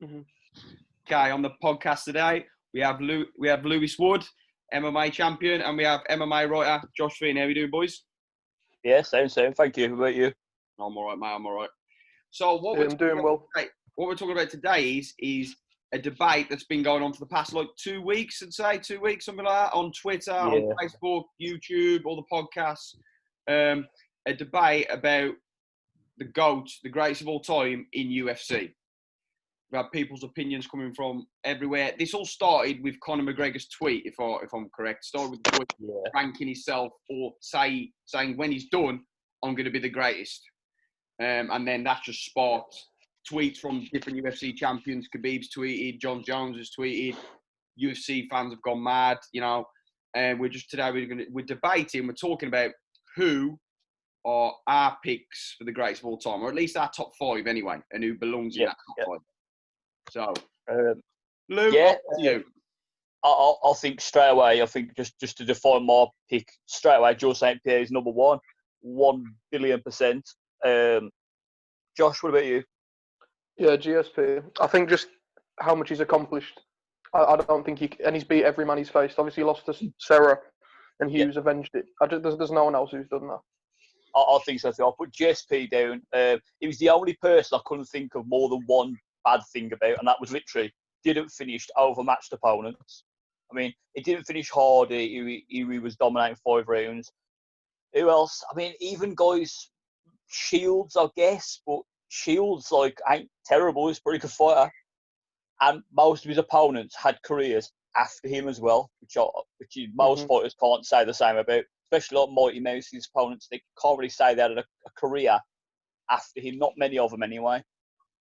Mm-hmm. Okay, on the podcast today, we have Lewis Wood, MMA champion, and we have MMA writer Josh Finn. How are you doing, boys? Yeah, same. Thank you. How about you? I'm all right, mate. I'm all right. So I'm doing well. What we're talking about today is a debate that's been going on for the past 2 weeks, I'd say 2 weeks, something like that, on Twitter, on Facebook, YouTube, all the podcasts. A debate about the GOAT, the greatest of all time in UFC. We have people's opinions coming from everywhere. This all started with Conor McGregor's tweet, if I'm correct. Started with the tweet ranking himself or saying when he's done, I'm going to be the greatest. And then that just sparked tweets from different UFC champions. Khabib's tweeted, John Jones has tweeted, UFC fans have gone mad, And we're debating, we're talking about who are our picks for the greatest of all time, or at least our top 5 anyway, and who belongs in that top 5. So, Lou, you. I'll think straight away. I think just to define my pick straight away, George St. Pierre is number 1, 1,000,000,000%. Josh, what about you? Yeah, GSP. I think just how much he's accomplished. I don't think and he's beat every man he's faced. Obviously, he lost to Sarah, and Hughes avenged it. There's no one else who's done that. I think so too. I'll put GSP down. He was the only person I couldn't think of more than one bad thing about, and that was literally didn't finish overmatched opponents. I mean, he didn't finish hard. He was dominating 5 rounds. Who else? I mean, even guys, Shields, I guess, but Shields ain't terrible. He's a pretty good fighter, and most of his opponents had careers after him as well, which most fighters can't say the same about. Especially like Mighty Mouse's opponents, they can't really say they had a career after him. Not many of them anyway.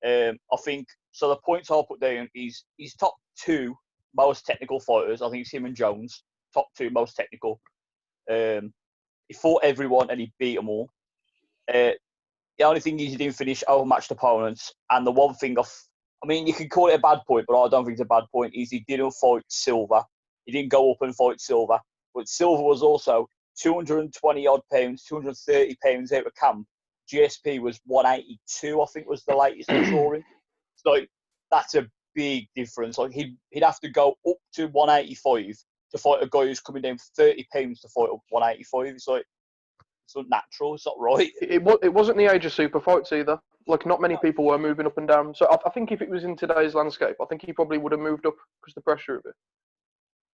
I think so. The points I'll put down is he's top 2 most technical fighters. I think it's him and Jones, top 2 most technical. He fought everyone and he beat them all. The only thing is he didn't finish overmatched opponents. And the one thing I mean, you can call it a bad point, but I don't think it's a bad point, is he didn't fight Silva. He didn't go up and fight Silva. But Silva was also 220 odd pounds, 230 pounds out of camp. GSP was 182, I think was the latest I saw him. So that's a big difference. He'd have to go up to 185 to fight a guy who's coming down 30 pounds to fight up 185. It's unnatural. It's not right. It wasn't the age of super fights either. Not many people were moving up and down. So I think if it was in today's landscape, I think he probably would have moved up because of the pressure of it.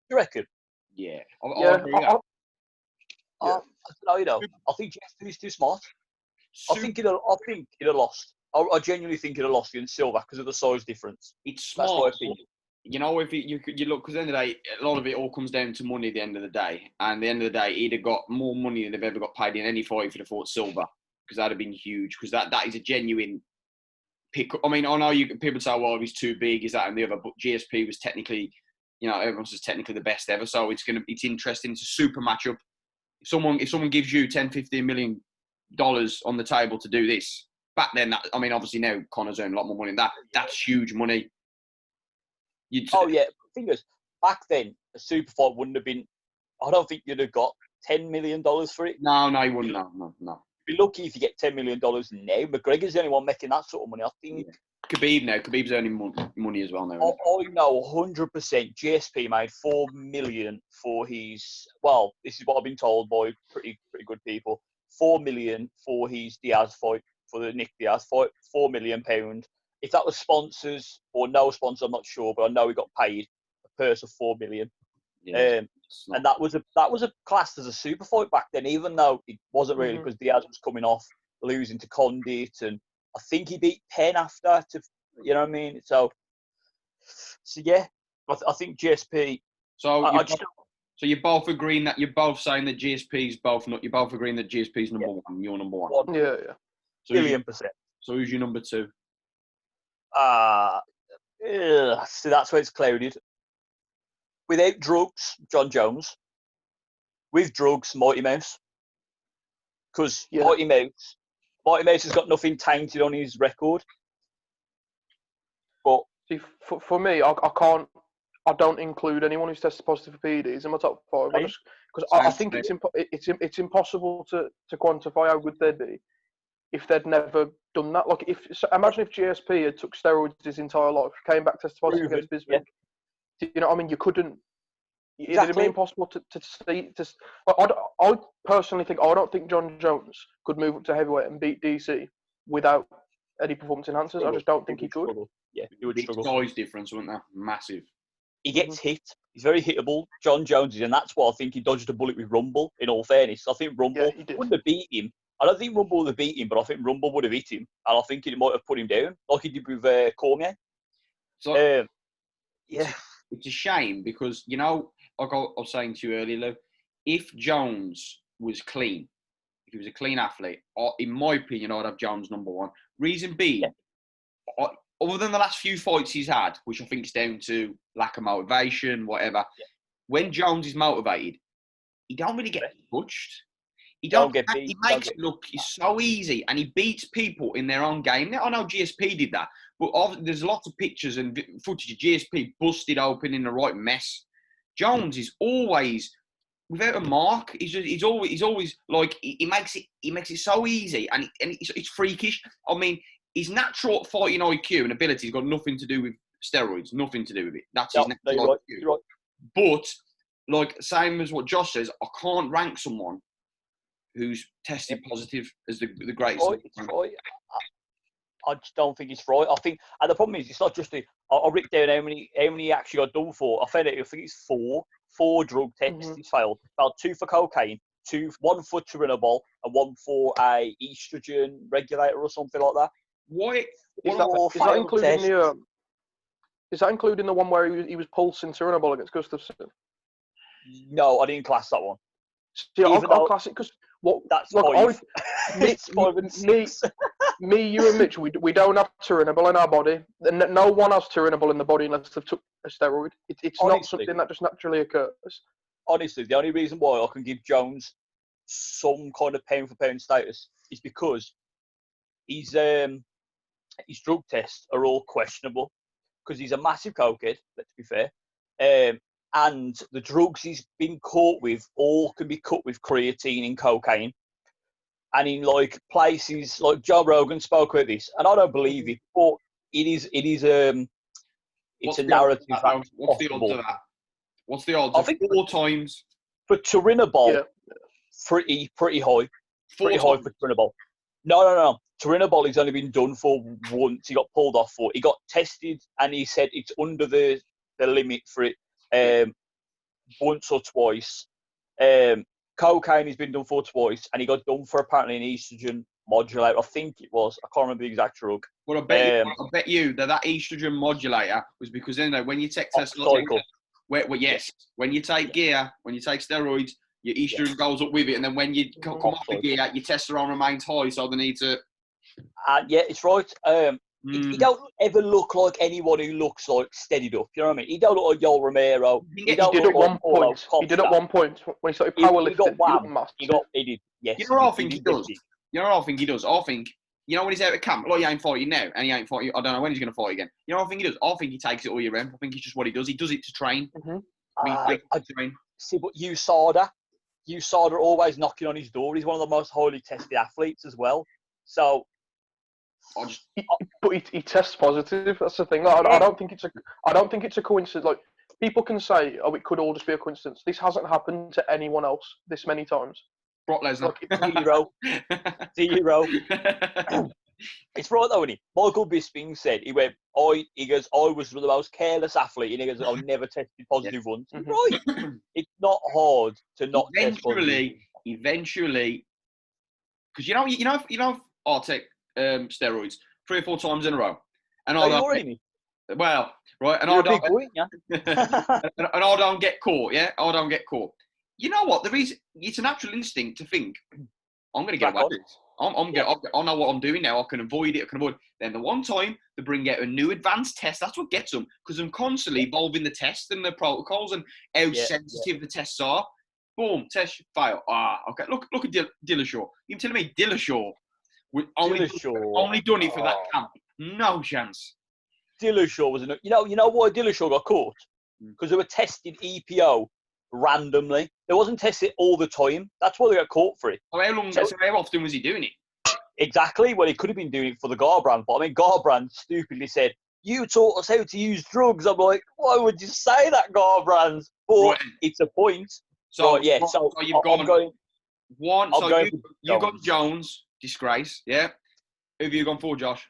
You reckon? Yeah. I think GSP's too smart. I think he'd have lost. I genuinely think he'd have lost against Silva because of the size difference. It's smart. That's my opinion. If you look, because at the end of the day, a lot of it all comes down to money at the end of the day. And at the end of the day, he'd have got more money than they've ever got paid in any fight if he'd have fought Silva, because that'd have been huge. Because that is a genuine pick. I mean, I know people say, well, he's too big, is that and the other, but GSP was technically, everyone says technically the best ever. So it's interesting. It's a super matchup. If someone gives you $10-15 million on the table to do this, back then, obviously now Conor's earning a lot more money than that. That's huge money. The thing is, back then, a super fight wouldn't have been. I don't think you'd have got $10 million for it. No, you wouldn't. No. Be lucky if you get $10 million now. McGregor's the only one making that sort of money, I think. Khabib's earning money as well now. I know 100% GSP made $4 million for his. Well, this is what I've been told by pretty good people. $4 million for his Diaz fight, for the Nick Diaz fight. £4 million. If that was sponsors or no sponsor, I'm not sure, but I know he got paid a purse of $4 million. Yeah, and that was a classed as a super fight back then, even though it wasn't really, because Diaz was coming off losing to Condit, and I think he beat Penn after. You know what I mean? So yeah, I think GSP. So you're both agreeing that you're both saying that GSP's you're both agreeing that GSP's number 1. You're number 1. Yeah. So 1,000,000%. So who's your number 2? So that's where it's clouded. Without drugs, John Jones. With drugs, Mighty Mouse. Because Mighty Mouse has got nothing tainted on his record. But see, for me, I don't include anyone who's tested positive for PEDs in my top 5. Because I think it's impossible to quantify how good they'd be. if they'd never done that. Like, imagine if GSP had took steroids his entire life, came back tested positive against Bisping. Yeah. You know, I mean, you couldn't. It'd be impossible to see. I personally think I don't think John Jones could move up to heavyweight and beat DC without any performance enhancers. I just don't think he could. Yeah, he would struggle. Size difference, wouldn't there? Massive. He gets hit. He's very hittable. John Jones is, and that's why I think he dodged a bullet with Rumble. In all fairness, I think Rumble wouldn't have beat him. I don't think Rumble would have beat him, but I think Rumble would have hit him, and I think it might have put him down, like he did with Cormier. So, it's a shame because, you know, like I was saying to you earlier, Lou, if Jones was clean, if he was a clean athlete, in my opinion, I'd have Jones number one. Reason being, other than the last few fights he's had, which I think is down to lack of motivation, whatever, when Jones is motivated, he don't really get touched. He makes it look so easy, and he beats people in their own game. Now, I know GSP did that, but there's lots of pictures and footage of GSP busted open in the right mess. Jones is always without a mark. He's always like he makes it so easy, and it's freakish. I mean, his natural fighting IQ and ability has got nothing to do with steroids. Nothing to do with it. That's his natural IQ. Right. But like same as what Josh says, I can't rank someone who's tested positive as the greatest. Right. I just don't think it's right. I think, and the problem is, it's not just I wrote down how many he actually got done for. I think it's four drug tests he's failed. About 2 for cocaine, 1 for turinabol, and 1 for a estrogen regulator or something like that. Why? Is that including the one where he was pulsing turinabol against Gustafsson? No, I didn't class that one. See, I'll class it because that's like, me, you and Mitch, we don't have turinabol in our body. No one has turinabol in the body unless they've took a steroid. It's honestly, not something that just naturally occurs. Honestly, the only reason why I can give Jones some kind of pound-for-pound status is because his drug tests are all questionable because he's a massive cokehead, let's be fair. And the drugs he's been caught with all can be cut with creatine and cocaine. And in like places like Joe Rogan spoke about this, and I don't believe it, but it's a narrative. What's the odds of that? What's the odds? I think 4 times for turinabol. Pretty high. Pretty high for turinabol. No. Turinabol has only been done for once. He got pulled off for. He got tested, and he said it's under the limit for it. Once or twice. Cocaine has been done for twice, and he got done for apparently an estrogen modulator. I think it was. I can't remember the exact drug. Well, I bet you that estrogen modulator was because when you take testosterone, when you take gear, when you take steroids, your estrogen goes up with it, and then when you come off the gear, your testosterone remains high, so they need to. Yeah, it's right. He don't ever look like anyone who looks like steadied up. You know what I mean? He don't look like Yoel Romero. He did at one point when he started powerlifting. He did. Yes. You know what I think he does? I think when he's out of camp, like he ain't fighting now, and he ain't fighting. I don't know when he's going to fight again. You know what I think he does? I think he takes it all year round. I think it's just what he does. He does it to train. I train. See, but USADA always knocking on his door. He's one of the most highly tested athletes as well. So. But he tests positive. That's the thing. Like, I don't think it's a coincidence. Like people can say, "Oh, it could all just be a coincidence." This hasn't happened to anyone else this many times. Brock Lesnar, zero. It's right though, isn't it? Michael Bisping said he goes, I was the most careless athlete, and he goes, I never tested positive once. Right? It's not hard to not test positive. Eventually, because you know, I'll take steroids 3 or 4 times in a row, and I don't. Well, right, and I don't. And I don't get caught. Yeah, I don't get caught. You know what? It's a natural instinct to think, I'm going to get away with it. I know what I'm doing now. I can avoid it. Then the one time they bring out a new advanced test, that's what gets them, because I'm constantly evolving the test and the protocols and how sensitive the tests are. Boom, test fail. Okay. Look at Dillashaw. You're telling me Dillashaw only done it for that camp? No chance. Dillashaw was you know why Dillashaw got caught? Because they were testing EPO randomly. They wasn't tested all the time. That's why they got caught for it. How often was he doing it? Exactly. Well, he could have been doing it for the Garbrandt, but I mean, Garbrandt stupidly said, "You taught us how to use drugs." I'm like, why would you say that, Garbrandt? But it's a point. So, right, yeah. So you've gone I'm going. one. I'm So going you got Jones, disgrace. Yeah. Who have you gone for, Josh?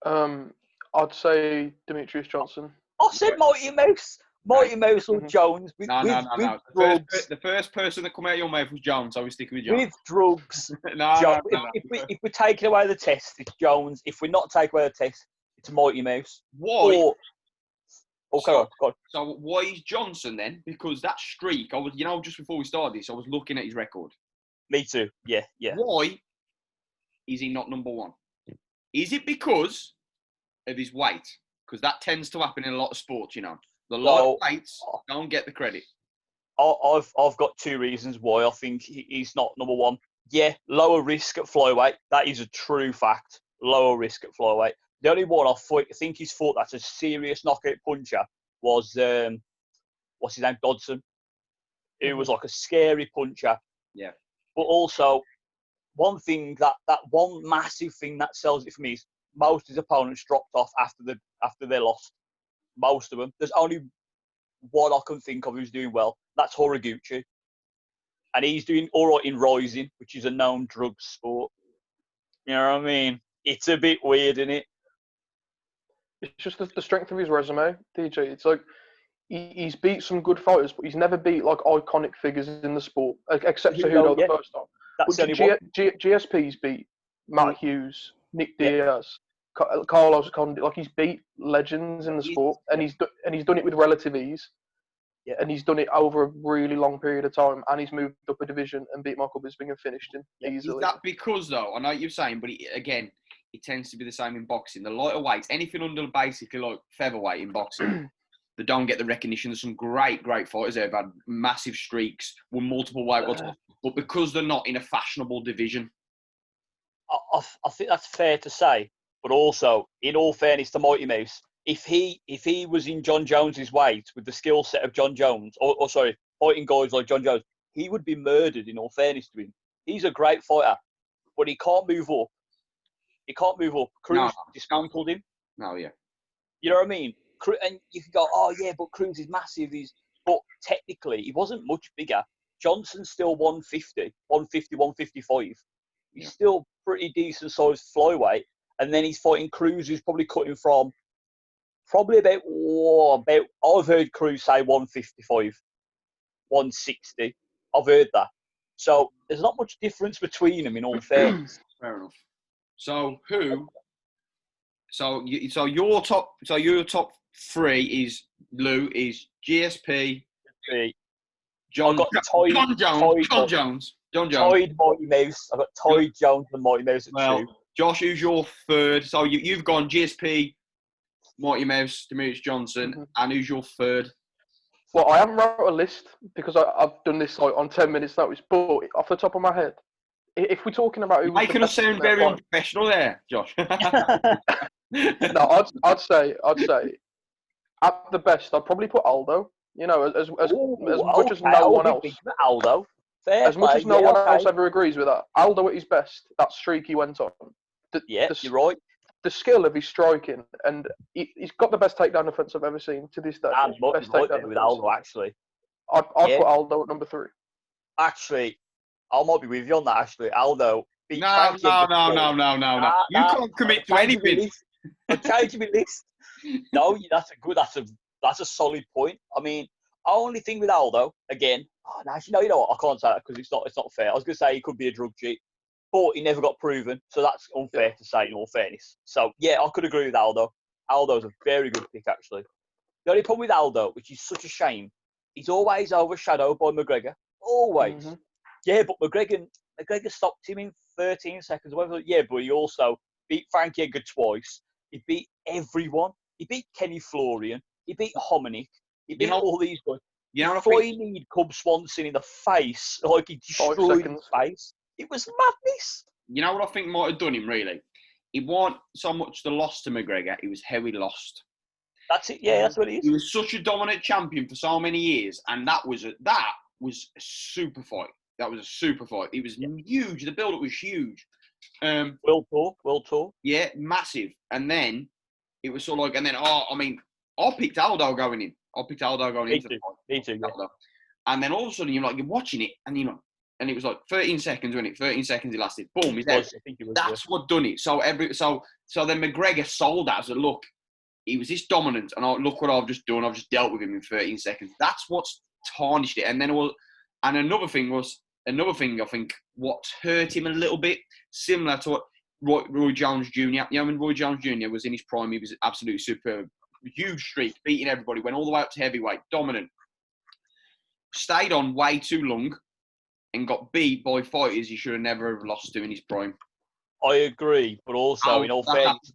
I'd say Demetrius Johnson. I said Mighty Mouse. Mighty Mouse or Jones with drugs. The first person that come out of your mouth was Jones, so we're sticking with Jones. With drugs. If we're taking away the test, it's Jones. If we're not taking away the test, it's Mighty Mouse. Why? Go on. So why is Johnson then? Because that streak, I was, just before we started this, I was looking at his record. Me too. Yeah. Why is he not number one? Is it because of his weight? Because that tends to happen in a lot of sports, The light weights don't get the credit. I've got two reasons why I think he's not number one. Yeah, lower risk at flyweight. That is a true fact. Lower risk at flyweight. The only one I think he's fought that's a serious knockout puncher was what's his name, Dodson, who was like a scary puncher. Yeah. But also, one thing that one massive thing that sells it for me is most of his opponents dropped off after they lost. Most of them. There's only one I can think of who's doing well. That's Horiguchi. And he's doing all right in Rising, which is a known drug sport. You know what I mean? It's a bit weird, isn't it? It's just the strength of his resume, DJ. It's like he's beat some good fighters, but he's never beat like iconic figures in the sport, except Cejudo the first time. That's the only one. GSP's beat Matt Hughes, Nick Diaz, Carlos Condit. Like he's beat legends in the sport, and he's done it with relative ease. Yeah. And he's done it over a really long period of time, and he's moved up a division and beat Michael Bisping and finished him easily. Is that because, though, I know what you're saying, but it tends to be the same in boxing. The lighter weights, anything under basically like featherweight in boxing, they don't get the recognition. There's some great fighters there who've had massive streaks, won multiple weight cuts, but because they're not in a fashionable division. I think that's fair to say, but also, in all fairness to Mighty Mouse, if he was in John Jones's weight with the skill set of John Jones, or fighting guys like John Jones, he would be murdered. In all fairness to him, he's a great fighter, but he can't move up. Cruz dismantled him. No, yeah. You know what I mean? And you can go, oh yeah, but Cruz is massive. But technically, he wasn't much bigger. Johnson's still 150, 155. He's still pretty decent sized flyweight. And then he's fighting Cruz, who's probably cutting from about I've heard Cruz say 155, 160. I've heard that. So there's not much difference between them in all fairness. Fair enough. So your top three is Lou is GSP, John Jones. Tied Mighty Mouse. I've got tied Jones and Mighty Mouse at 2. Josh, who's your third? So you've gone GSP, Mighty Mouse, Demetrius Johnson, and who's your third? Well, I haven't wrote a list because I've done this like on 10 minutes notice, but off the top of my head, if we're talking about who making us sound very unprofessional there, Josh. No, I'd say at the best, I'd probably put Aldo. You know, as much as no one else. Aldo. As much as no one else ever agrees with that, Aldo at his best, that streak he went on. You're right. The skill of his striking, and he's got the best takedown defense I've ever seen to this day. I'm best takedown with Aldo, actually. I'd put Aldo at number 3. Actually, I might be with you on that, actually. Aldo. No. You can't commit to anything. I'm changing my list. No, that's a solid point. I mean, only thing with Aldo, again, you know what? I can't say that because it's not fair. I was going to say he could be a drug cheat, but he never got proven, so that's unfair to say in all fairness. So, yeah, I could agree with Aldo. Aldo's a very good pick, actually. The only problem with Aldo, which is such a shame, he's always overshadowed by McGregor. Always. Mm-hmm. Yeah, but McGregor stopped him in 13 seconds. Yeah, but he also beat Frankie Edgar twice. He beat everyone. He beat Kenny Florian. He beat Hominick. He beat all these guys. Before he need Cub Swanson in the face, like he destroyed his face. It was madness. You know what I think might have done him, really? It wasn't so much the loss to McGregor, it was how he lost. That's it, yeah, that's what it is. He was such a dominant champion for so many years, and that was a super fight. That was a super fight. It was huge. The build-up was huge. World tour. Yeah, massive. And then it was sort of like, and then I picked Aldo going in. Into the fight. Me too. Yeah. And then all of a sudden you're watching it, and and it was like 13 seconds, wasn't it? 13 seconds it lasted. Boom, he's out. That's what done it. So then McGregor sold that as a look. He was this dominant, and look what I've just done. I've just dealt with him in 13 seconds. That's what's tarnished it. And then another thing I think what hurt him a little bit, similar to what Roy Jones Jr. You know, when Roy Jones Jr. was in his prime, he was absolutely superb. Huge streak, beating everybody, went all the way up to heavyweight, dominant. Stayed on way too long and got beat by fighters he should have never have lost to in his prime. I agree, but also in all fairness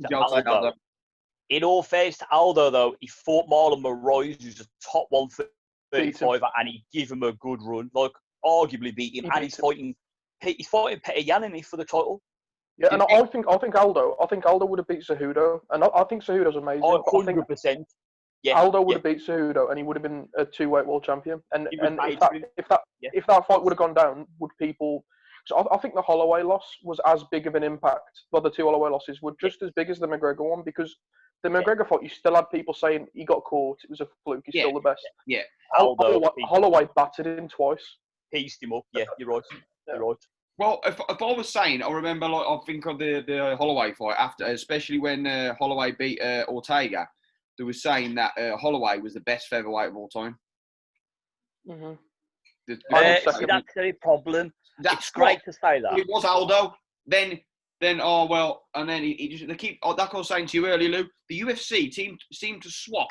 to Aldo, though, he fought Marlon Moraes, who's a top 135, and he gave him a good run. Like, arguably beat him, and he's fighting Petr Yan for the title. Yeah, and I think Aldo would have beat Cejudo, and I think Cejudo's amazing. 100%. Yeah, Aldo would have beat Cejudo, and he would have been a 2-weight world champion. And if that fight would have gone down, would people? So I think the Holloway loss was as big of an impact. Well, the two Holloway losses were just as big as the McGregor one, because the McGregor fight, you still had people saying he got caught, it was a fluke, he's still the best. Yeah. Holloway battered him twice. Pieced him up. Yeah, you're right. You're right. Well, if I was saying, I remember, I think of the Holloway fight after, especially when Holloway beat Ortega. They were saying that Holloway was the best featherweight of all time. Mm-hmm. That's the problem. It's great to say that. It was Aldo. Then and then they keep. Like I was saying to you earlier, Lou. The UFC seem to swap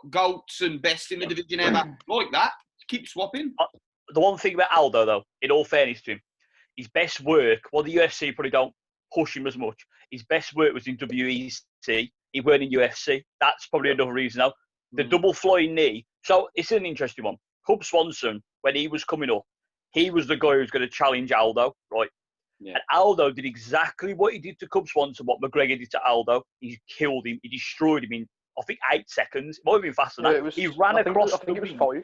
goats and best in the division ever like that. Keep swapping. The one thing about Aldo, though, in all fairness to him, his best work. Well, the UFC probably don't push him as much. His best work was in WEC. He weren't in UFC. That's probably another reason now. The double flying knee. So it's an interesting one. Cub Swanson, when he was coming up, he was the guy who was going to challenge Aldo, right? Yeah. And Aldo did exactly what he did to Cub Swanson, what McGregor did to Aldo. He killed him. He destroyed him in, I think, 8 seconds. It might have been faster than that. He ran across the ring. I think it was 5.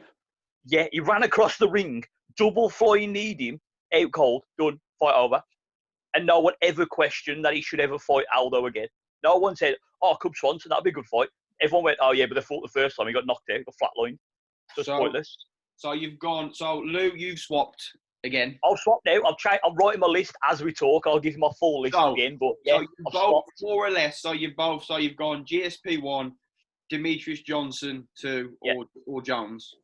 Yeah, he ran across the ring, double flying kneed him, out cold, done, fight over. And no one ever questioned that he should ever fight Aldo again. No one said, oh, Cub Swanson, that'd be a good fight. Everyone went, oh, yeah, but they fought the first time. He got knocked out, got flatlined. Just pointless. So you've gone, Lou, you've swapped again. I'll swap now. I'm writing my list as we talk. I'll give you my full list again. But yeah, both, more or less, you've gone GSP 1, Demetrius Johnson 2, or Jones,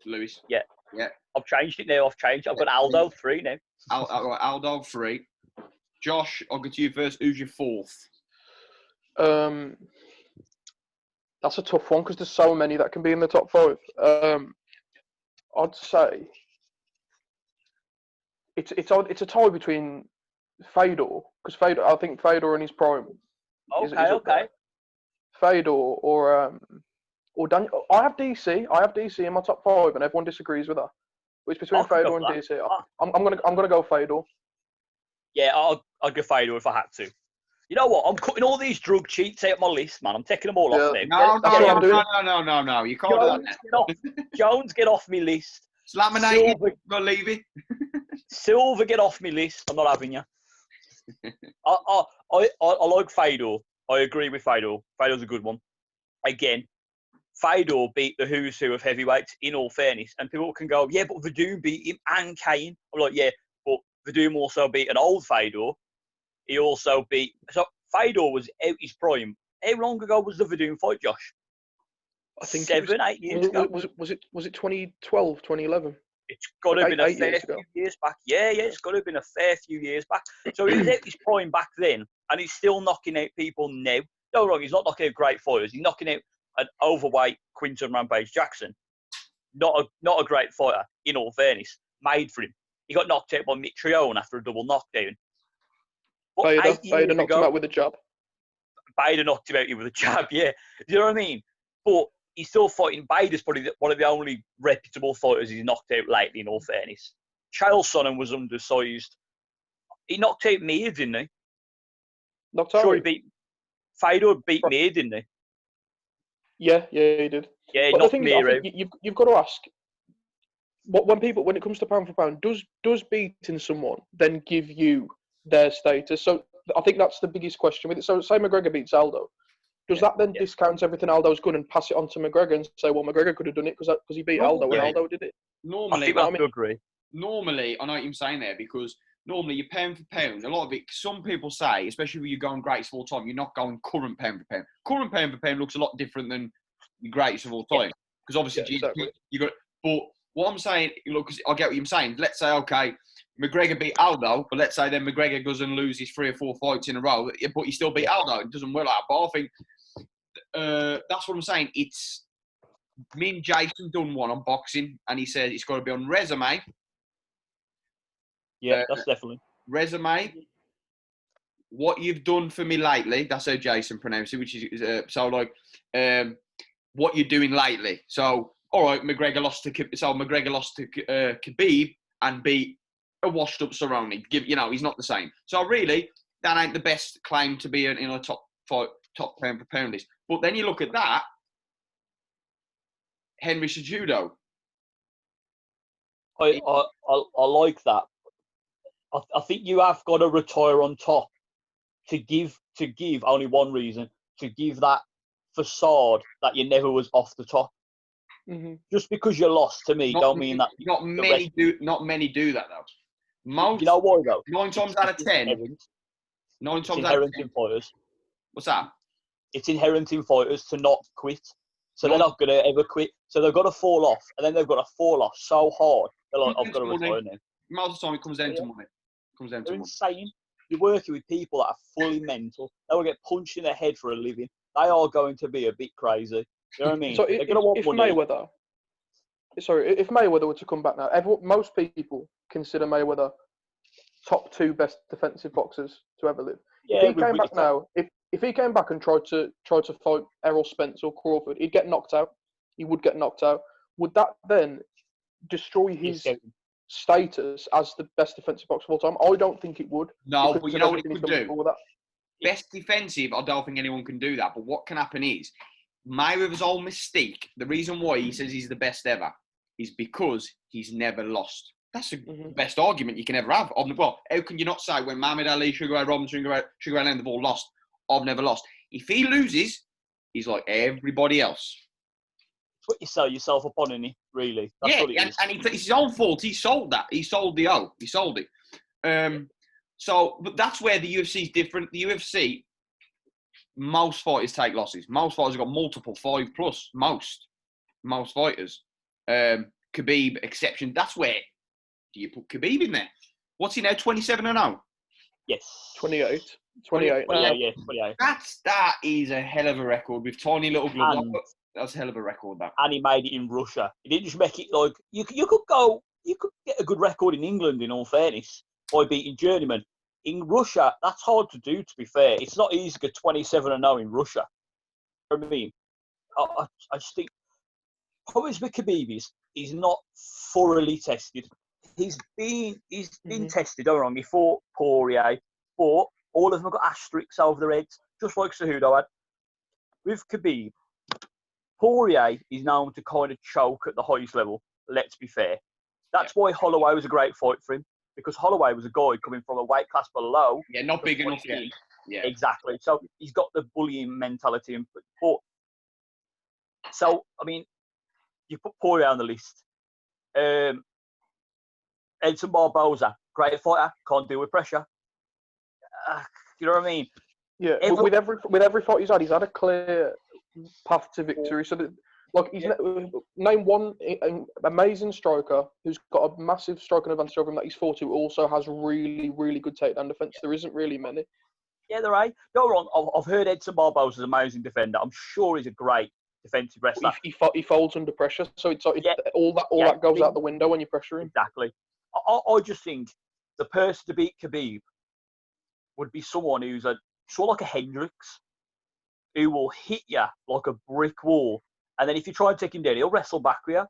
Lewis. Yeah. I've changed it now. I've got Aldo 3 now. Aldo 3. Josh, I'll go to you first. Who's your 4th? That's a tough one because there's so many that can be in the top 5. I'd say it's a tie between Fedor, because I think Fedor in his prime. Okay. Fedor or Daniel. I have DC in my top 5, and everyone disagrees with that. But it's between Fedor and DC. I'm gonna go Fedor. Yeah, I'd go Fedor if I had to. You know what? I'm cutting all these drug cheats out of my list, man. I'm taking them all off now. No. You can't do that. Jones, get off me list. It's laminated. Go leave it. Silva, get off me list. I'm not having you. I like Fedor. I agree with Fedor. Fedor's a good one. Again, Fedor beat the who's who of heavyweights, in all fairness. And people can go, yeah, but Verdun beat him and Kane. I'm like, yeah, but Verdun also beat an old Fedor. He also beat... So, Fedor was out his prime. How long ago was the Verdun fight, Josh? I think 7, 8 years ago. Was it 2012, 2011? It's got to have been a fair few years back. Yeah, it's got to have been a fair few years back. So, he was out his prime back then, and he's still knocking out people now. No wrong, he's not knocking out great fighters. He's knocking out an overweight Quinton Rampage Jackson. Not a great fighter, in all fairness. Made for him. He got knocked out by Mitrione after a double knockdown. Bader knocked him out with a jab. Bader knocked him out with a jab, yeah. Do you know what I mean? But he's still fighting. Bader's probably one of the only reputable fighters he's knocked out lately, in all fairness. Chael Sonnen was undersized. He knocked out Mir, didn't he? Fedor beat Mir, didn't he? Yeah, he did. Yeah, but knocked the thing Mir is, out. You've got to ask, when it comes to pound for pound, does beating someone then give you their status. So I think that's the biggest question with it. So say McGregor beats Aldo. Does that then discount everything Aldo's done and pass it on to McGregor and say, well, McGregor could have done it because he beat Aldo and Aldo did it? Normally, I agree. Normally, I know what you're saying there, because normally you're pound for pound. A lot of it, some people say, especially when you're going greatest of all time, you're not going current pound for pound. Current pound for pound looks a lot different than the greatest of all time. Because obviously, exactly. you got. But what I'm saying, look, I get what you're saying. Let's say, okay, McGregor beat Aldo, but let's say then McGregor goes and loses 3 or 4 fights in a row, but he still beat Aldo. It doesn't work like that. But I think that's what I'm saying. It's me and Jason done one on boxing, and he said it's got to be on resume. Yeah, that's definitely resume. What you've done for me lately. That's how Jason pronounced it, which is so like what you're doing lately. So all right, McGregor lost to Khabib and beat a washed-up Cerrone. He's not the same. So really, that ain't the best claim to be in a top pound for pound list. But then you look at that, Henry Cejudo. I like that. I think you have got to retire on top to give only one reason, to give that facade that you never was off the top. Mm-hmm. Just because you lost to me don't mean that. Not many do that though. Most, you know why though? 9 times out of 10. 9 times out of 10. In fighters. What's that? It's inherent in fighters to not quit. So they're not going to ever quit. So they've got to fall off, and then they've got to fall off so hard. They're like, I've got to retire now. Most of the time, it comes down to money. They're insane. You're working with people that are fully mental. They will get punched in the head for a living. They are going to be a bit crazy. You know what I mean? So if Mayweather were to come back now, most people consider Mayweather top 2 best defensive boxers to ever live. Yeah, if he came back now, if he came back and tried to fight Errol Spence or Crawford, he'd get knocked out. He would get knocked out. Would that then destroy his status as the best defensive boxer of all time? I don't think it would. No, but you know what it could do? Best defensive, I don't think anyone can do that. But what can happen is, Mayweather's whole mystique, the reason why he says he's the best ever, is because he's never lost. That's the best argument you can ever have. Well, how can you not say when Muhammad Ali, Sugar Ray Robinson, Sugar Ray Leonard have all lost, I've never lost? If he loses, he's like everybody else. Put yourself upon him, really. That's what it is. And it's his own fault. He sold that. He sold the O. He sold it. But that's where the UFC is different. The UFC, most fighters take losses. Most fighters have got multiple 5+. Most fighters. Khabib, exception. That's where do you put Khabib in there? What's he now? 27-0. Yes. 28. 28. 28. That is a hell of a record with tiny little gloves. That's a hell of a record, that. And he made it in Russia. He didn't just make it like you could get a good record in England, in all fairness, by beating journeyman. In Russia, that's hard to do, to be fair. It's not easy to get 27-0 in Russia. You know what I mean? I just think probably with Khabib he's not thoroughly tested. He's been tested, don't wrong. He fought Poirier, but all of them have got asterisks over their heads, just like Cejudo had. With Khabib, Poirier is known to kind of choke at the highest level, let's be fair. That's why Holloway was a great fight for him, because Holloway was a guy coming from a weight class below. Yeah, not big enough yet. Yeah. Exactly. So he's got the bullying mentality. So, I mean, you put Poirier on the list. Edson Barboza, great fighter, can't deal with pressure. You know what I mean? Yeah, with every fight he's had a clear path to victory. So that, like, he's name one amazing striker who's got a massive striking advantage over him that he's fought who also has really, really good takedown defense. There isn't really many. Yeah, there are. Don't wrong. I've heard Edson Barboza's an amazing defender. I'm sure he's a great defensive wrestler. He folds under pressure, so it's like all that goes out the window when you pressure him. Exactly. I just think the person to beat Khabib would be someone who's sort of like a Hendricks, who will hit you like a brick wall, and then if you try and take him down, he'll wrestle back with you.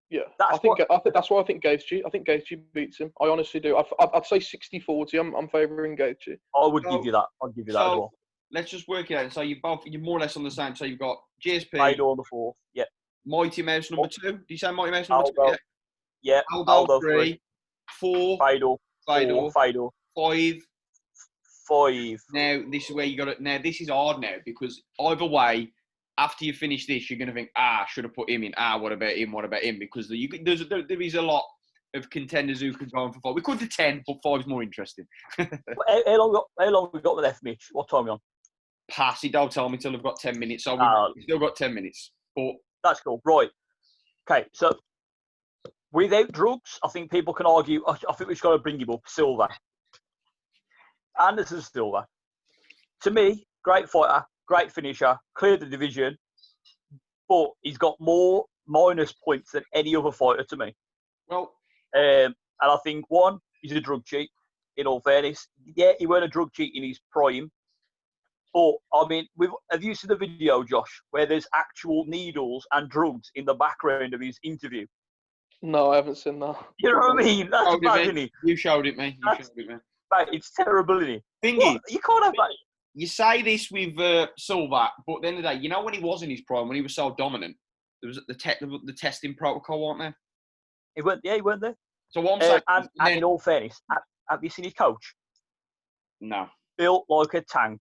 Yeah, I think that's why I think Gaethje. I think Gaethje beats him. I honestly do. I'd say 60-40. I'm favouring Gaethje. I would give you that. I'd give you that as well. Let's just work it out. So you're more or less on the same. So you've got GSP. Fedor on the 4th. Yeah. Mighty Mouse number 2. Do you say Mighty Mouse number 2? Yeah. Aldo 3. 4. Fedor. 5. 5. Now, this is where you got it. Now, this is hard now because either way, after you finish this, you're going to think, should have put him in. What about him? What about him? Because there is a lot of contenders who could go on for 5. We could do 10, but 5 is more interesting. How long we got left, Mitch? What time are we on? Pass it, don't tell me till I've got 10 minutes. So we've still got 10 minutes. But that's cool. Right. Okay, so without drugs, I think people can argue, I think we've got to bring him up, Silva. Anderson Silva. To me, great fighter, great finisher, cleared the division, but he's got more minus points than any other fighter to me. Well, and I think, one, he's a drug cheat, in all fairness. Yeah, he weren't a drug cheat in his prime. But, I mean, have you seen the video, Josh, where there's actual needles and drugs in the background of his interview? No, I haven't seen that. You know what I mean? That's bad, isn't it? You showed it me. Mate, it's terrible, isn't it? You can't have that. You say this with Silva, but at the end of the day, you know when he was in his prime, when he was so dominant, there was the testing protocol, weren't there? He weren't there. So what I'm saying... And in all fairness, have you seen his coach? No. Built like a tank.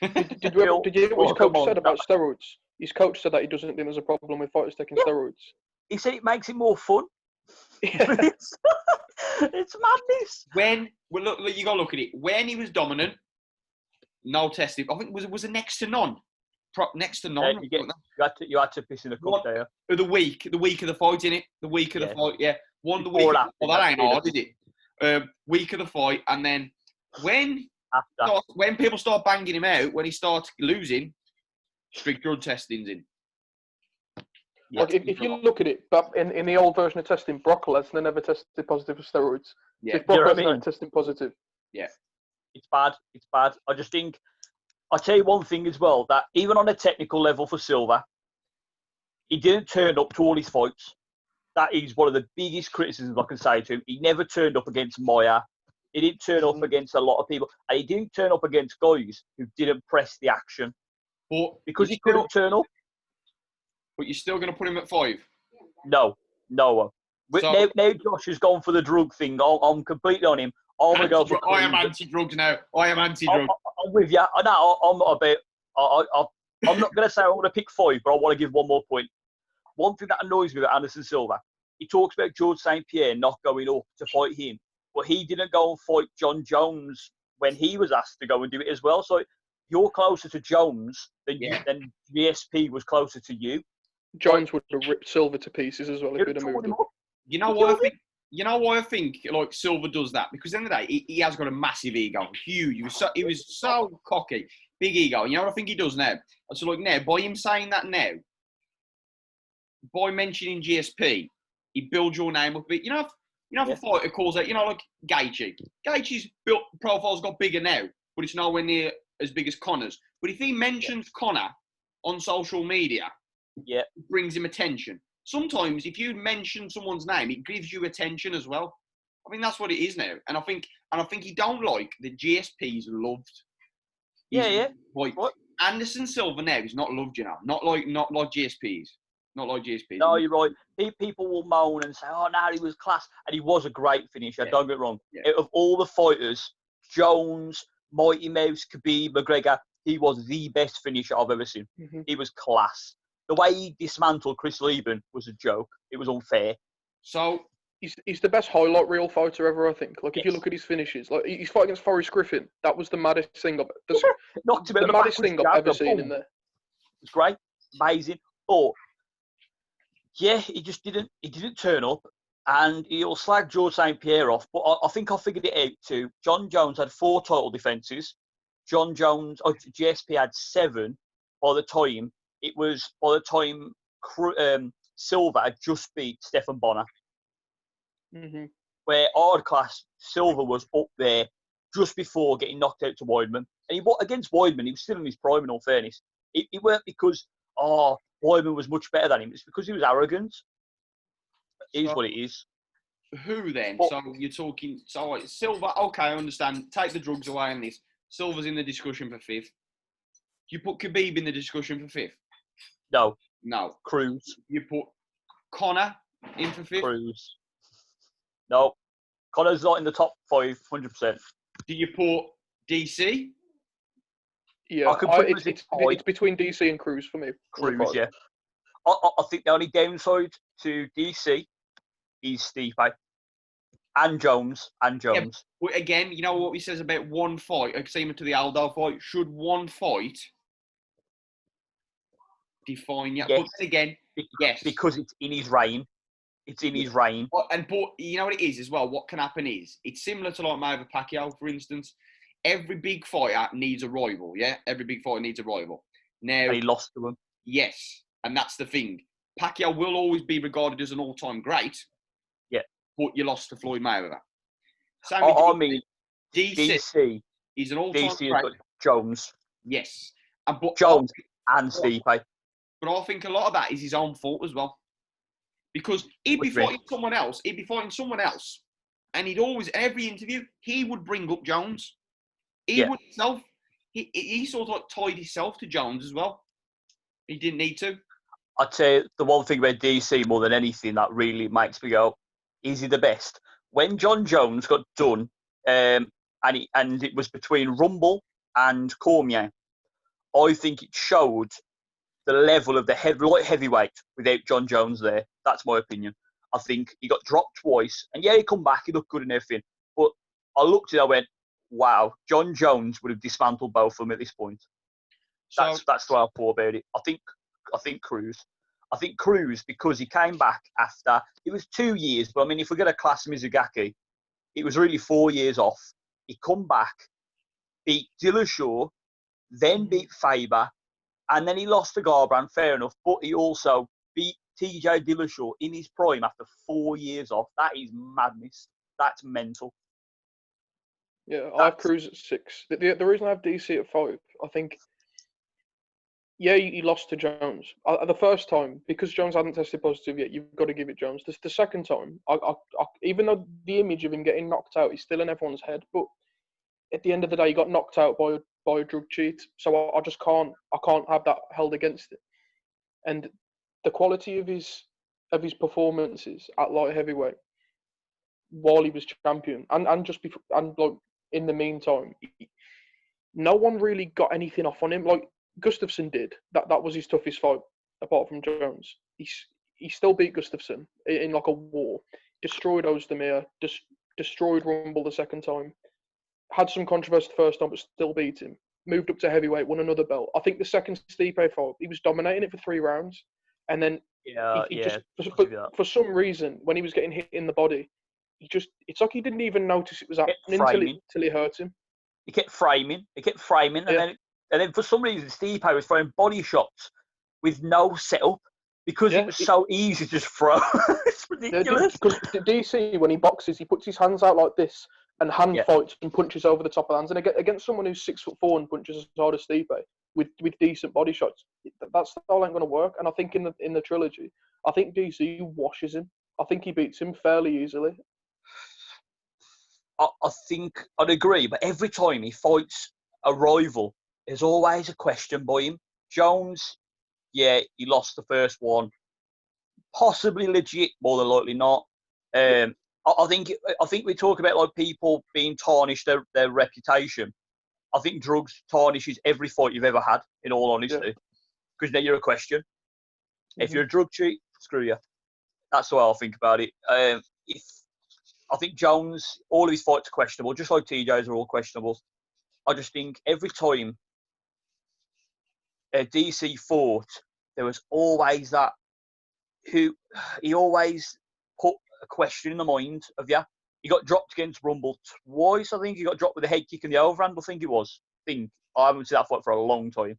Did you hear what his coach said about steroids? His coach said that he doesn't think there's a problem with fighters taking steroids. He said it makes it more fun. Yeah. It's madness. Look, you got to look at it. When he was dominant, no testing. I think was it next to none. Next to none. You had to piss in a cup there. The week of the fight, innit? The week of the fight, yeah. One the week. That ain't hard, is it? Week of the fight, and then when people start banging him out, when he starts losing, strict drug testing's in. Yeah. Like if you look at it, but in the old version of testing, Brock Lesnar never tested positive for steroids. Yeah. So if Brock Lesnar testing positive. Yeah. It's bad. I just think, I'll tell you one thing as well, that even on a technical level for Silva, he didn't turn up to all his fights. That is one of the biggest criticisms I can say to him. He never turned up against Moya. He didn't turn up against a lot of people. And he didn't turn up against guys who didn't press the action. Because he couldn't turn up. But you're still going to put him at 5? No. So, now Josh has gone for the drug thing. I'm completely on him. I am anti-drugs now. I am anti-drugs. I'm with you. I'm not about... I'm not going to say I want to pick 5, but I want to give one more point. One thing that annoys me about Anderson Silva, he talks about George St. Pierre not going up to fight him, but he didn't go and fight John Jones when he was asked to go and do it as well. So you're closer to Jones than GSP was closer to you. Jones would have ripped Silva to pieces as well if he'd have moved up. You know why I think like Silva does that? Because at the end of the day, he has got a massive ego, huge. He was so cocky, big ego. You know what I think he does now? So like now, by him saying that now, by mentioning GSP, he builds your name up a bit. You know if a fighter calls out, like Gaethje. Gaethje's profile's got bigger now, but it's nowhere near as big as Conor's. But if he mentions Conor on social media, it brings him attention. Sometimes if you mention someone's name, it gives you attention as well. I mean, that's what it is now. And I think he don't like the GSP's loved. Like, Anderson Silva now is not loved, Not like GSP's. Not like GSP's. No, you're right. People will moan and say, "Oh, no, he was class," and he was a great finisher. Yeah. Don't get me wrong. Yeah. Out of all the fighters, Jones, Mighty Mouse, Khabib, McGregor, he was the best finisher I've ever seen. Mm-hmm. He was class. The way he dismantled Chris Lieben was a joke. It was unfair. So he's the best highlight reel fighter ever, I think. Like if you look at his finishes, like his fight against Forrest Griffin, that was the maddest thing the maddest thing I've ever seen in there. It was great, amazing. But yeah, he didn't turn up, and he'll slag George St. Pierre off. But I think I figured it out too. John Jones had 4 title defences. GSP had 7 by the time Silva had just beat Stephan Bonner. Mm-hmm. Where hard class, Silva was up there just before getting knocked out to Weidman. And against Weidman, he was still in his prime, in all fairness. It weren't because, Weidman was much better than him. It's because he was arrogant. It is what it is. Who then? So you're talking... So Silva, okay, I understand. Take the drugs away on this. Silva's in the discussion for 5th. Do you put Khabib in the discussion for 5th? No. Cruz. You put Conor in for 5th? Cruz. No. Conor's not in the top 5, 100%. Do you put DC? Yeah, it's between DC and Cruz for me. Cruz, yeah. I think the only downside to DC is Stipe and Jones. Yeah, but again, you know what he says about one fight, similar to the Aldo fight. Should one fight define you? Yes. But then again, yes. Because it's in his reign. It's in his reign. But you know what it is as well? What can happen is, it's similar to like Mayweather Pacquiao, for instance. Every big fighter needs a rival, yeah? Every big fighter needs a rival. Now, And he lost to him. Yes, and that's the thing. Pacquiao will always be regarded as an all-time great. Yeah. But you lost to Floyd Mayweather. DC is an all-time great. Jones. Yes. Jones and Stipe. But I think a lot of that is his own fault as well. Because he'd be fighting someone else. And he'd always, every interview, he would bring up Jones. He would himself. He sort of like tied himself to Jones as well. He didn't need to. I'd say the one thing about DC more than anything that really makes me go, is he the best? When John Jones got done, and it was between Rumble and Cormier, I think it showed the level of the light heavyweight without John Jones there. That's my opinion. I think he got dropped twice, and he come back, he looked good and everything. But I looked at it, I went, wow, John Jones would have dismantled both of them at this point. That's the way I thought about it. I think Cruz. I think Cruz, because he came back after, it was 2 years, but I mean, if we're going to class Mizugaki, it was really 4 years off. He come back, beat Dillashaw, then beat Faber, and then he lost to Garbrandt, fair enough, but he also beat TJ Dillashaw in his prime after 4 years off. That is madness. That's mental. Yeah, I have Cruz at 6. The reason I have DC at 5, I think, he lost to Jones. The first time, because Jones hadn't tested positive yet, you've got to give it Jones. The second time, even though the image of him getting knocked out is still in everyone's head, but at the end of the day, he got knocked out by a drug cheat. So I just can't have that held against it. And the quality of his performances at light heavyweight while he was champion, and just before, and like in the meantime, no one really got anything off on him. Like Gustafsson did. That was his toughest fight, apart from Jones. He still beat Gustafsson in like a war. Destroyed Ozdemir. Destroyed Rumble the second time. Had some controversy the first time, but still beat him. Moved up to heavyweight, won another belt. I think the second Stipe fight, he was dominating it for 3 rounds, and then for some reason, when he was getting hit in the body, it's like he didn't even notice it was happening until he hurt him. He kept framing, and then for some reason, Stipe was throwing body shots with no setup because it was so easy to just throw. It's ridiculous. Because DC, when he boxes, he puts his hands out like this and hand fights and punches over the top of the hands. And against someone who's 6'4" and punches as hard as Stipe with decent body shots, that style ain't going to work. And I think in the trilogy, I think DC washes him. I think he beats him fairly easily. I think I'd agree, but every time he fights a rival, there's always a question by him. Jones, he lost the first one. Possibly legit, more than likely not. I think we talk about like people being tarnished their reputation. I think drugs tarnishes every fight you've ever had, in all honesty, because then you're a question. If you're a drug cheat, screw you. That's the way I think about it. I think Jones, all of his fights are questionable, just like TJ's are all questionable. I just think every time DC fought, there was always that he always put a question in the mind of you. He got dropped against Rumble twice, I think. He got dropped with a head kick in the overhand, I think it was. I haven't seen that fight for a long time.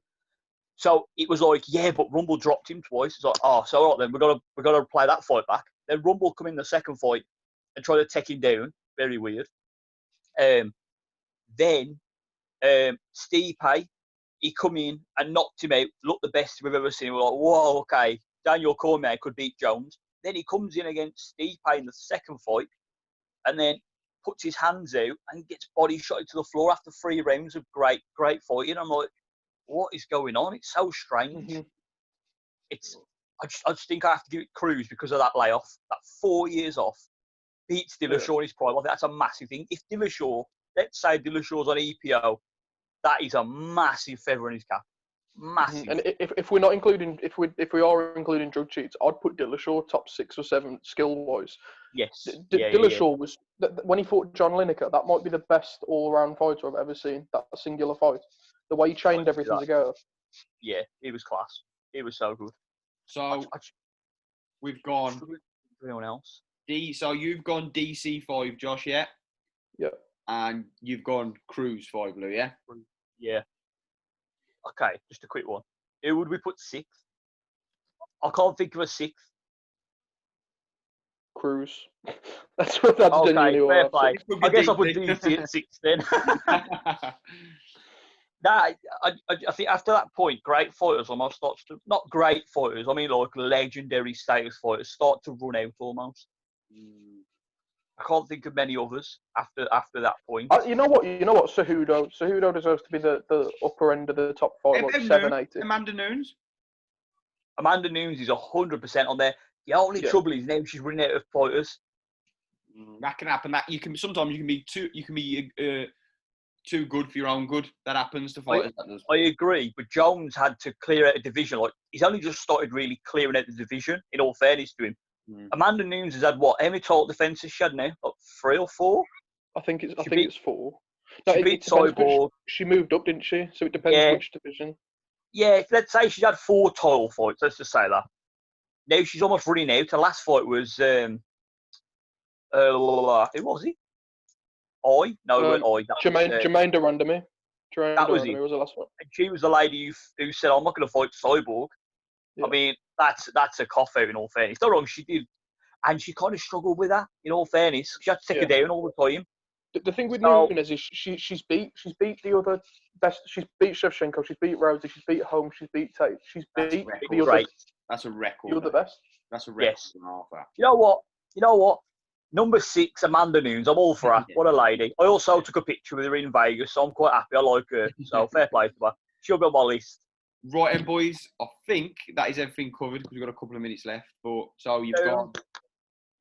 So it was like, but Rumble dropped him twice. It's like, so all right then, we've got to play that fight back. Then Rumble come in the second fight and try to take him down. Very weird. Then Stipe, he come in and knocked him out. Looked the best we've ever seen. We're like, whoa, okay. Daniel Cormier could beat Jones. Then he comes in against Stipe in the second fight and then puts his hands out and gets body shot to the floor after 3 rounds of great fighting. I'm like, what is going on? It's so strange. I just think I have to give it Cruz because of that layoff. That 4 years off beats Dillashaw in his prime. I think that's a massive thing. If Dillashaw let's say Dillashaw's on EPO, that is a massive feather in his cap. Massive. And if we're not including, if we are including drug cheats, I'd put Dillashaw top 6 or 7 skill wise. Yes. Dillashaw was when he fought John Lineker, that might be the best all round fighter I've ever seen. That singular fight, the way he chained everything together. Yeah, it was class. It was so good. So we've gone. Anyone else? So you've gone DC5, Josh, yeah? Yeah. And you've gone Cruz 5, Lou, yeah? Yeah. Okay, just a quick one. Who would we put 6th? I can't think of a 6th. Cruz. That's genuinely fair what play. I guess I'll put DC at 6th then. I think after that point, great fighters almost start to, not great fighters, I mean like legendary status fighters start to run out almost. I can't think of many others after that point. You know what? Cejudo deserves to be the upper end of the top 5, like 780. Amanda Nunes. Amanda Nunes is 100% on there. The only trouble is now she's running out of fighters. That can happen. That sometimes you can be too good for your own good. That happens to fighters. I agree, but Jones had to clear out a division. Like he's only just started really clearing out the division. In all fairness to him, Amanda Nunes has had what? How many title defences she had now? Like 3 or 4? I think it's 4. No, she beat Cyborg. She moved up, didn't she? So it depends which division. Yeah, let's say she's had 4 title fights. Let's just say that. Now she's almost running out. Her last fight was who was he? Jermaine Durandamy. That was it. Was the last one. And she was the lady who said, "I'm not going to fight Cyborg." Yeah. I mean, that's a cough out in all fairness. Don't wrong, she did, and she kind of struggled with that. In all fairness, she had to take her down all the time. The thing with Nunes is she's beat the other best. She's beat Shevchenko. She's beat Rousey. She's beat Holmes. She's beat Tate. She's beat the other. That's a record. You're the best. That's a record. Yes. You know what? Number 6, Amanda Nunes. I'm all for her. What a lady. I also took a picture with her in Vegas, so I'm quite happy. I like her. So fair play to her. She'll be on my list. Right, and boys, I think that is everything covered because we've got a couple of minutes left. But so you've got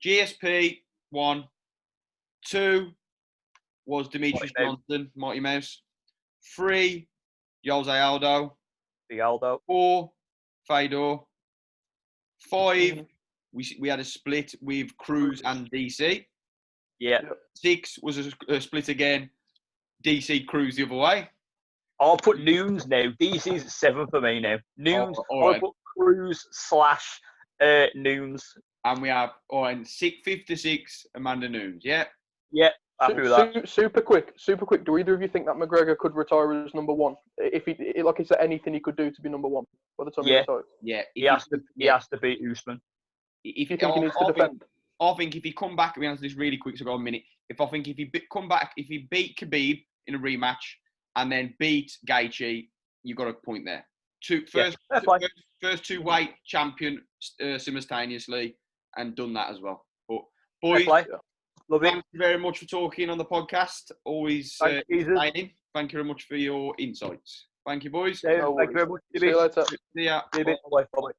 GSP 1, 2 was Demetrius Johnson, Mighty Mouse. 3, Jose Aldo. Big Aldo. 4, Fedor. 5, we had a split with Cruz and DC. Yeah. 6 was a split again. DC Cruz the other way. I'll put Nunes now. DC's at 7 for me now. Nunes. I'll put Cruz / Nunes. And we have 5th to 6, Amanda Nunes. Yeah. Yeah. Happy with that. Super quick. Do either of you think that McGregor could retire as number 1? If is there anything he could do to be number 1 by the time he retires? Yeah. He has to beat Usman. If you think he needs to defend? I think if he come back, we answer this really quick, so I've got a minute. If he come back, if he beat Khabib in a rematch and then beat Gaethje, you've got a point there. First 2 weight champion simultaneously, and done that as well. But boys, thank you very much for talking on the podcast. Always exciting. Thank you very much for your insights. Thank you, boys. Thank you very much. See you later. See ya. Bye.